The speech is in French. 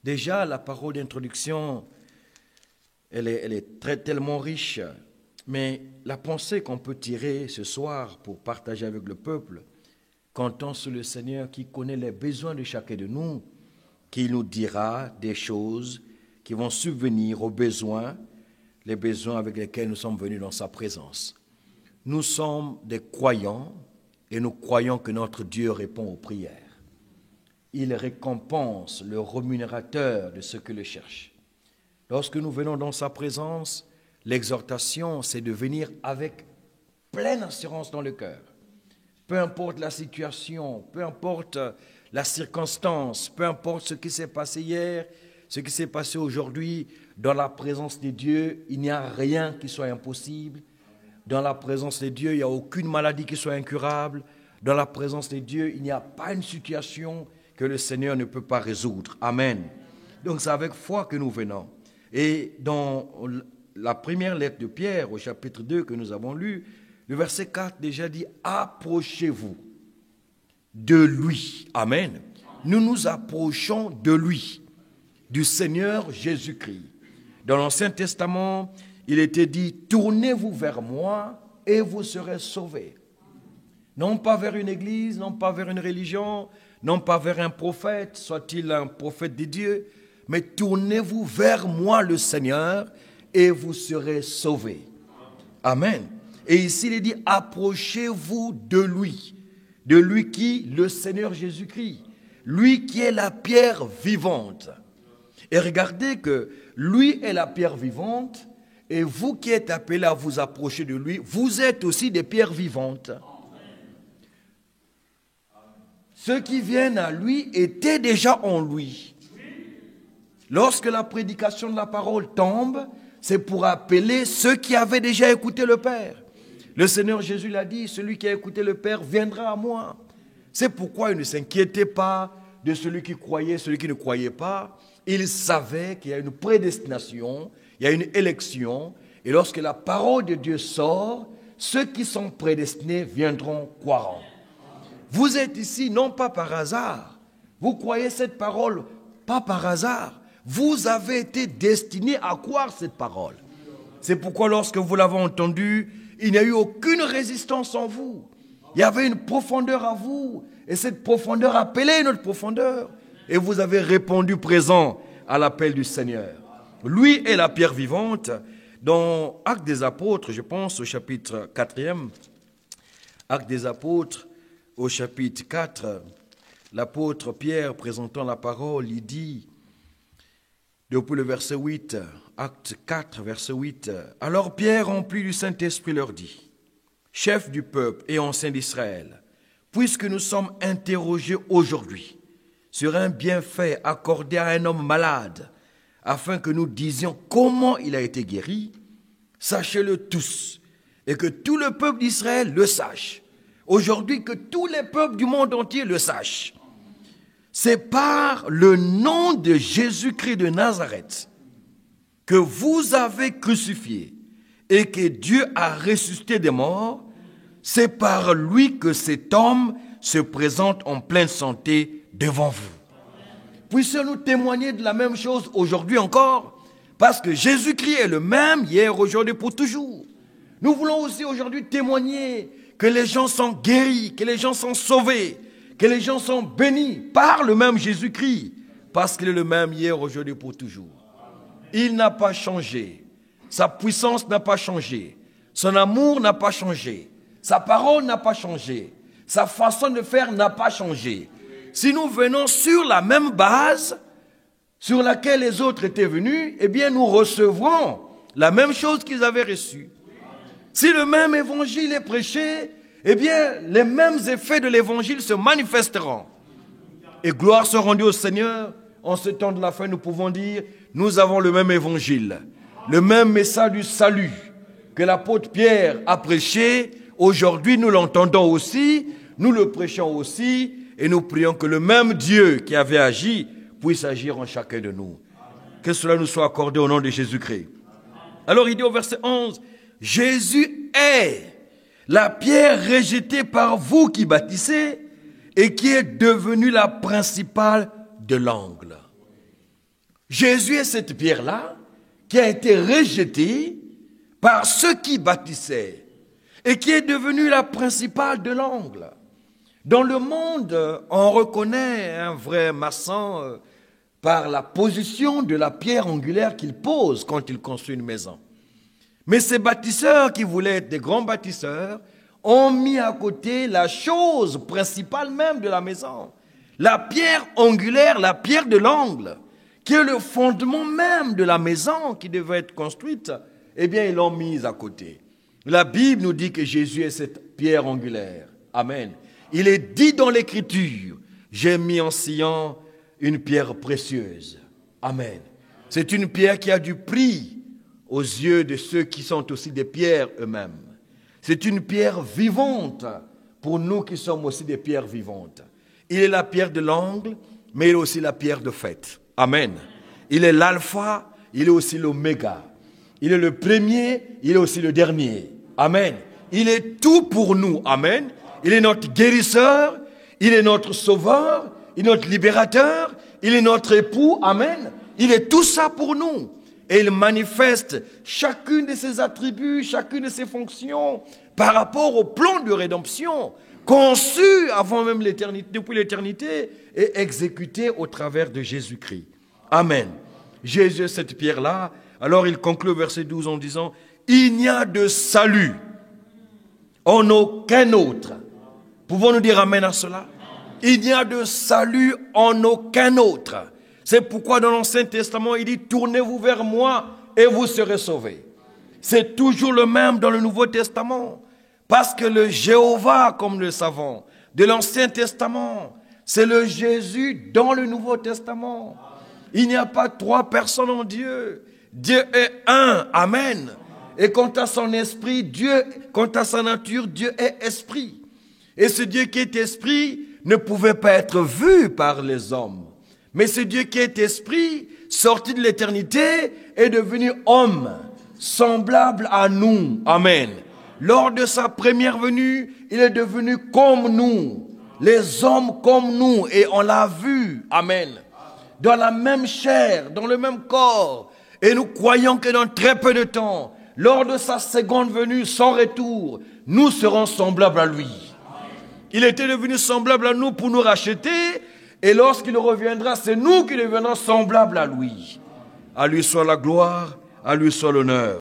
Déjà, la parole d'introduction, elle est tellement riche, mais la pensée qu'on peut tirer ce soir pour partager avec le peuple, comptons sur le Seigneur qui connaît les besoins de chacun de nous, qui nous dira des choses qui vont subvenir aux besoins, les besoins avec lesquels nous sommes venus dans sa présence. Nous sommes des croyants et nous croyons que notre Dieu répond aux prières. Il récompense le rémunérateur de ceux qui le cherchent. Lorsque nous venons dans sa présence, l'exhortation, c'est de venir avec pleine assurance dans le cœur. Peu importe la situation, peu importe la circonstance, peu importe ce qui s'est passé hier, ce qui s'est passé aujourd'hui, dans la présence de Dieu, il n'y a rien qui soit impossible. Dans la présence de Dieu, il n'y a aucune maladie qui soit incurable. Dans la présence de Dieu, il n'y a pas une situation que le Seigneur ne peut pas résoudre. Amen. Donc c'est avec foi que nous venons. Et dans la première lettre de Pierre, au chapitre 2 que nous avons lu, le verset 4 déjà dit « Approchez-vous de lui ». Amen. Nous nous approchons de lui, du Seigneur Jésus-Christ. Dans l'Ancien Testament, il était dit « Tournez-vous vers moi et vous serez sauvés ». Non pas vers une église, non pas vers une religion, non pas vers un prophète, soit-il un prophète de Dieu, mais tournez-vous vers moi le Seigneur et vous serez sauvés. Amen. Et ici il est dit, approchez-vous de lui qui, le Seigneur Jésus-Christ, lui qui est la pierre vivante. Et regardez que lui est la pierre vivante et vous qui êtes appelés à vous approcher de lui, vous êtes aussi des pierres vivantes. Ceux qui viennent à lui étaient déjà en lui. Lorsque la prédication de la parole tombe, c'est pour appeler ceux qui avaient déjà écouté le Père. Le Seigneur Jésus l'a dit, celui qui a écouté le Père viendra à moi. C'est pourquoi il ne s'inquiétait pas de celui qui croyait, celui qui ne croyait pas. Il savait qu'il y a une prédestination, il y a une élection. Et lorsque la parole de Dieu sort, ceux qui sont prédestinés viendront croire. Vous êtes ici non pas par hasard. Vous croyez cette parole pas par hasard. Vous avez été destinés à croire cette parole. C'est pourquoi lorsque vous l'avez entendue, il n'y a eu aucune résistance en vous. Il y avait une profondeur à vous. Et cette profondeur appelait une autre profondeur. Et vous avez répondu présent à l'appel du Seigneur. Lui est la pierre vivante. Dans Actes des Apôtres, je pense au chapitre 4e, Actes des Apôtres, au chapitre 4, l'apôtre Pierre, présentant la parole, il dit, depuis le verset 8, Acte 4, verset 8, « Alors Pierre, rempli du Saint-Esprit, leur dit, « Chef du peuple et ancien d'Israël, puisque nous sommes interrogés aujourd'hui sur un bienfait accordé à un homme malade, afin que nous disions comment il a été guéri, sachez-le tous, et que tout le peuple d'Israël le sache. Aujourd'hui, que tous les peuples du monde entier le sachent. C'est par le nom de Jésus-Christ de Nazareth que vous avez crucifié et que Dieu a ressuscité des morts. C'est par lui que cet homme se présente en pleine santé devant vous. Puissions-nous témoigner de la même chose aujourd'hui encore, parce que Jésus-Christ est le même hier, aujourd'hui, pour toujours. Nous voulons aussi aujourd'hui témoigner que les gens sont guéris, que les gens sont sauvés, que les gens sont bénis par le même Jésus-Christ, parce qu'il est le même hier, aujourd'hui, pour toujours. Il n'a pas changé, sa puissance n'a pas changé, son amour n'a pas changé, sa parole n'a pas changé, sa façon de faire n'a pas changé. Si nous venons sur la même base sur laquelle les autres étaient venus, eh bien nous recevrons la même chose qu'ils avaient reçue. Si le même évangile est prêché, eh bien, les mêmes effets de l'évangile se manifesteront. Et gloire soit rendue au Seigneur. En ce temps de la fin, nous pouvons dire, nous avons le même évangile, le même message du salut que l'apôtre Pierre a prêché. Aujourd'hui, nous l'entendons aussi, nous le prêchons aussi, et nous prions que le même Dieu qui avait agi puisse agir en chacun de nous. Que cela nous soit accordé au nom de Jésus-Christ. Alors il dit au verset 11, Jésus est la pierre rejetée par vous qui bâtissez et qui est devenue la principale de l'angle. Jésus est cette pierre-là qui a été rejetée par ceux qui bâtissaient et qui est devenue la principale de l'angle. Dans le monde, on reconnaît un vrai maçon par la position de la pierre angulaire qu'il pose quand il construit une maison. Mais ces bâtisseurs qui voulaient être des grands bâtisseurs ont mis à côté la chose principale même de la maison. La pierre angulaire, la pierre de l'angle, qui est le fondement même de la maison qui devait être construite, eh bien, ils l'ont mise à côté. La Bible nous dit que Jésus est cette pierre angulaire. Amen. Il est dit dans l'Écriture, j'ai mis en Sion une pierre précieuse. Amen. C'est une pierre qui a du prix aux yeux de ceux qui sont aussi des pierres eux-mêmes. C'est une pierre vivante pour nous qui sommes aussi des pierres vivantes. Il est la pierre de l'angle, mais il est aussi la pierre de fête. Amen. Il est l'alpha, il est aussi l'oméga. Il est le premier, il est aussi le dernier. Amen. Il est tout pour nous. Amen. Il est notre guérisseur, il est notre sauveur, il est notre libérateur, il est notre époux. Amen. Il est tout ça pour nous. Et il manifeste chacune de ses attributs, chacune de ses fonctions par rapport au plan de rédemption conçu avant même l'éternité, depuis l'éternité et exécuté au travers de Jésus-Christ. Amen. Jésus est cette pierre-là. Alors il conclut au verset 12 en disant, il n'y a de salut en aucun autre. Pouvons-nous dire amen à cela? Il n'y a de salut en aucun autre. C'est pourquoi dans l'Ancien Testament, il dit, tournez-vous vers moi et vous serez sauvés. C'est toujours le même dans le Nouveau Testament. Parce que le Jéhovah, comme nous le savons, de l'Ancien Testament, c'est le Jésus dans le Nouveau Testament. Il n'y a pas trois personnes en Dieu. Dieu est un. Amen. Et quant à son esprit, Dieu, quant à sa nature, Dieu est esprit. Et ce Dieu qui est esprit ne pouvait pas être vu par les hommes. Mais ce Dieu qui est esprit, sorti de l'éternité, est devenu homme, semblable à nous. Amen. Lors de sa première venue, il est devenu comme nous, les hommes comme nous, et on l'a vu. Amen. Dans la même chair, dans le même corps. Et nous croyons que dans très peu de temps, lors de sa seconde venue, sans retour, nous serons semblables à lui. Il était devenu semblable à nous pour nous racheter, et lorsqu'il reviendra, c'est nous qui deviendrons semblables à lui. À lui soit la gloire, à lui soit l'honneur.